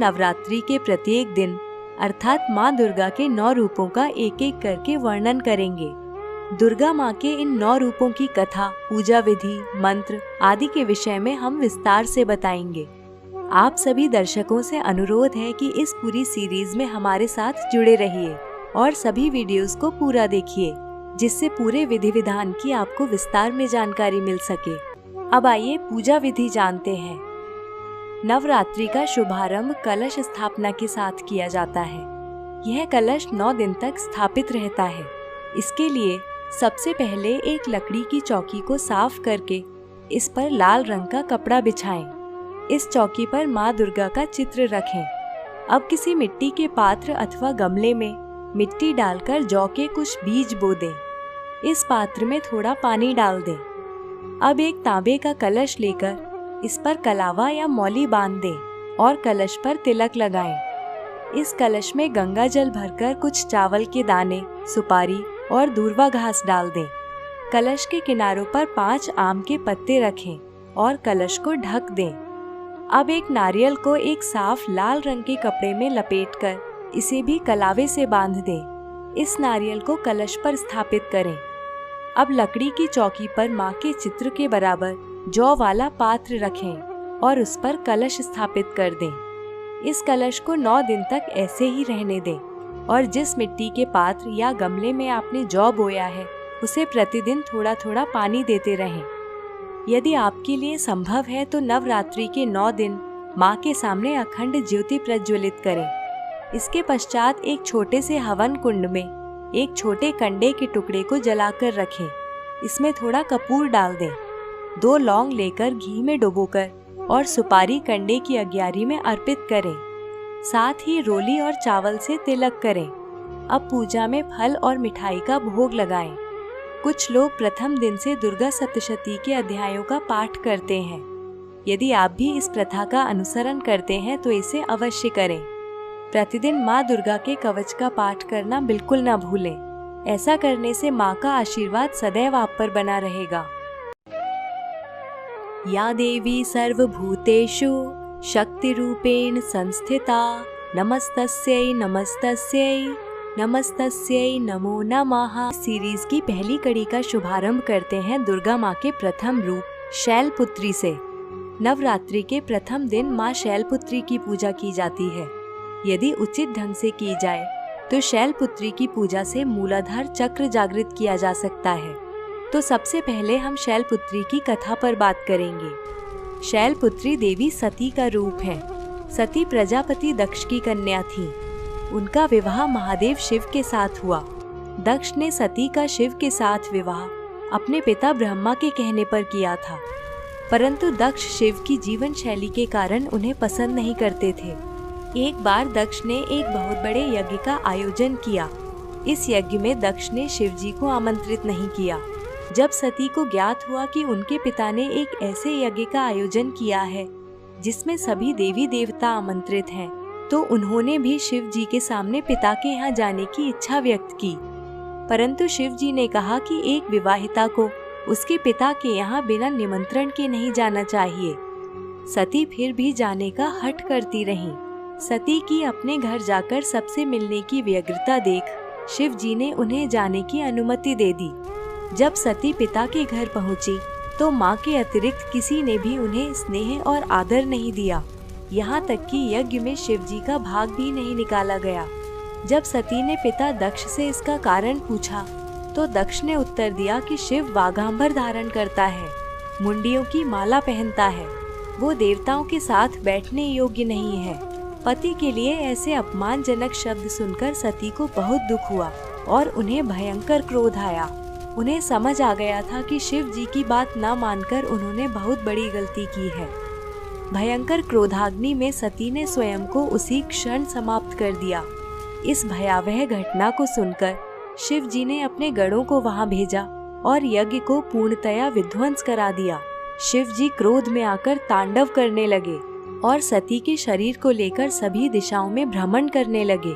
नवरात्रि के प्रत्येक दिन अर्थात माँ दुर्गा के 9 रूपों का एक एक करके वर्णन करेंगे। दुर्गा माँ के इन 9 रूपों की कथा, पूजा विधि, मंत्र आदि के विषय में हम विस्तार से बताएंगे। आप सभी दर्शकों से अनुरोध है कि इस पूरी सीरीज में हमारे साथ जुड़े रहिए और सभी वीडियोस को पूरा देखिए, जिससे पूरे विधि विधान की आपको विस्तार में जानकारी मिल सके। अब आइए पूजा विधि जानते हैं। नवरात्रि का शुभारंभ कलश स्थापना के साथ किया जाता है। यह कलश 9 दिन तक स्थापित रहता है। इसके लिए सबसे पहले एक लकड़ी की चौकी को साफ करके इस पर लाल रंग का कपड़ा बिछाएं। इस चौकी पर माँ दुर्गा का चित्र रखें। अब किसी मिट्टी के पात्र अथवा गमले में मिट्टी डालकर जौ के कुछ बीज बो दें। इस पात्र में थोड़ा पानी डाल दें। अब एक तांबे का कलश लेकर इस पर कलावा या मौली बांध दें और कलश पर तिलक लगाएं। इस कलश में गंगा जल भरकर कुछ चावल के दाने, सुपारी और दूर्वा घास डाल दें। कलश के किनारों पर 5 आम के पत्ते रखें और कलश को ढक दें। अब एक नारियल को एक साफ लाल रंग के कपड़े में लपेटकर इसे भी कलावे से बांध दें। इस नारियल को कलश पर स्थापित करें। अब लकड़ी की चौकी पर माँ के चित्र के बराबर जौ वाला पात्र रखें और उस पर कलश स्थापित कर दें। इस कलश को 9 दिन तक ऐसे ही रहने दें और जिस मिट्टी के पात्र या गमले में आपने जौ बोया है उसे प्रतिदिन थोड़ा थोड़ा पानी देते रहें। यदि आपके लिए संभव है तो नवरात्रि के 9 दिन माँ के सामने अखंड ज्योति प्रज्वलित करें। इसके पश्चात एक छोटे से हवन कुंड में एक छोटे कंडे के टुकड़े को जलाकर रखें। इसमें थोड़ा कपूर डाल दें। 2 लौंग लेकर घी में डुबोकर और सुपारी कंडे की अग्यारी में अर्पित करें। साथ ही रोली और चावल से तिलक करें। अब पूजा में फल और मिठाई का भोग लगाएं। कुछ लोग प्रथम दिन से दुर्गा सप्तशती के अध्यायों का पाठ करते हैं। यदि आप भी इस प्रथा का अनुसरण करते हैं तो इसे अवश्य करें। प्रतिदिन माँ दुर्गा के कवच का पाठ करना बिल्कुल न भूलें। ऐसा करने से माँ का आशीर्वाद सदैव आप पर बना रहेगा। या देवी सर्वभूतेषु शक्तिरूपेण संस्थिता नमस्तस्यै नमस्तस्यै नमस्तस्यै नमो नमः। सीरीज की पहली कड़ी का शुभारंभ करते हैं दुर्गा माँ के प्रथम रूप शैलपुत्री से। नवरात्रि के प्रथम दिन माँ शैलपुत्री की पूजा की जाती है। यदि उचित ढंग से की जाए तो शैलपुत्री की पूजा से मूलाधार चक्र जागृत किया जा सकता है। तो सबसे पहले हम शैलपुत्री की कथा पर बात करेंगे। शैलपुत्री देवी सती का रूप है। सती प्रजापति दक्ष की कन्या थी। उनका विवाह महादेव शिव के साथ हुआ। दक्ष ने सती का शिव के साथ विवाह अपने पिता ब्रह्मा के कहने पर किया था, परंतु दक्ष शिव की जीवन शैली के कारण उन्हें पसंद नहीं करते थे। एक बार दक्ष ने एक बहुत बड़े यज्ञ का आयोजन किया। इस यज्ञ में दक्ष ने शिव जी को आमंत्रित नहीं किया। जब सती को ज्ञात हुआ कि उनके पिता ने एक ऐसे यज्ञ का आयोजन किया है जिसमें सभी देवी देवता आमंत्रित हैं, तो उन्होंने भी शिव जी के सामने पिता के यहाँ जाने की इच्छा व्यक्त की। परंतु शिव जी ने कहा कि एक विवाहिता को उसके पिता के यहाँ बिना निमंत्रण के नहीं जाना चाहिए। सती फिर भी जाने का हठ करती रही। सती की अपने घर जाकर सबसे मिलने की व्यग्रता देख शिव जी ने उन्हें जाने की अनुमति दे दी। जब सती पिता के घर पहुंची तो माँ के अतिरिक्त किसी ने भी उन्हें स्नेह और आदर नहीं दिया। यहाँ तक कि यज्ञ में शिव जी का भाग भी नहीं निकाला गया। जब सती ने पिता दक्ष से इसका कारण पूछा तो दक्ष ने उत्तर दिया कि शिव वाघांबर धारण करता है, मुंडियों की माला पहनता है, वो देवताओं के साथ बैठने योग्य नहीं है। पति के लिए ऐसे अपमानजनक शब्द सुनकर सती को बहुत दुख हुआ और उन्हें भयंकर क्रोध आया। उन्हें समझ आ गया था कि शिव जी की बात न मानकर उन्होंने बहुत बड़ी गलती की है। भयंकर क्रोधाग्नि में सती ने स्वयं को उसी क्षण समाप्त कर दिया। इस भयावह घटना को सुनकर शिव जी ने अपने गणों को वहां भेजा और यज्ञ को पूर्णतया विध्वंस करा दिया। शिव जी क्रोध में आकर तांडव करने लगे और सती के शरीर को लेकर सभी दिशाओं में भ्रमण करने लगे।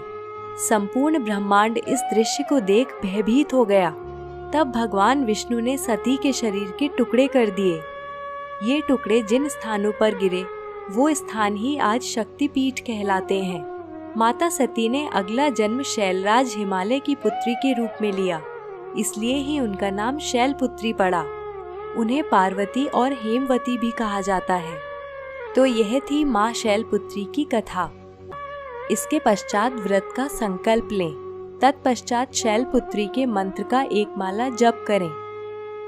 संपूर्ण ब्रह्मांड इस दृश्य को देख भयभीत हो गया। तब भगवान विष्णु ने सती के शरीर के टुकड़े कर दिए। ये टुकड़े जिन स्थानों पर गिरे वो स्थान ही आज शक्तिपीठ कहलाते हैं। माता सती ने अगला जन्म शैलराज हिमालय की पुत्री के रूप में लिया, इसलिए ही उनका नाम शैलपुत्री पड़ा। उन्हें पार्वती और हेमवती भी कहा जाता है। तो यह थी माँ शैलपुत्री की कथा। इसके पश्चात व्रत का संकल्प लें। तत्पश्चात शैलपुत्री के मंत्र का एक माला जप करें।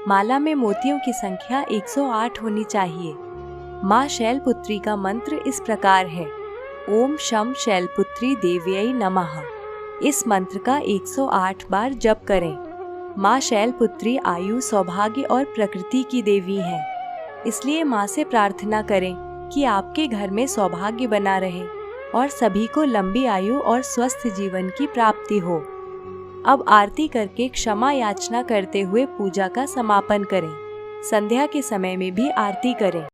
माला में मोतियों की संख्या 108 होनी चाहिए। माँ शैलपुत्री का मंत्र इस प्रकार है, ओम शम शैलपुत्री देव्यै नमः। इस मंत्र का 108 बार जप करें। माँ शैलपुत्री आयु, सौभाग्य और प्रकृति की देवी हैं। इसलिए माँ से प्रार्थना करें कि आपके घर में सौभाग्य बना रहे और सभी को लंबी आयु और स्वस्थ जीवन की प्राप्ति हो। अब आरती करके क्षमा याचना करते हुए पूजा का समापन करें। संध्या के समय में भी आरती करें।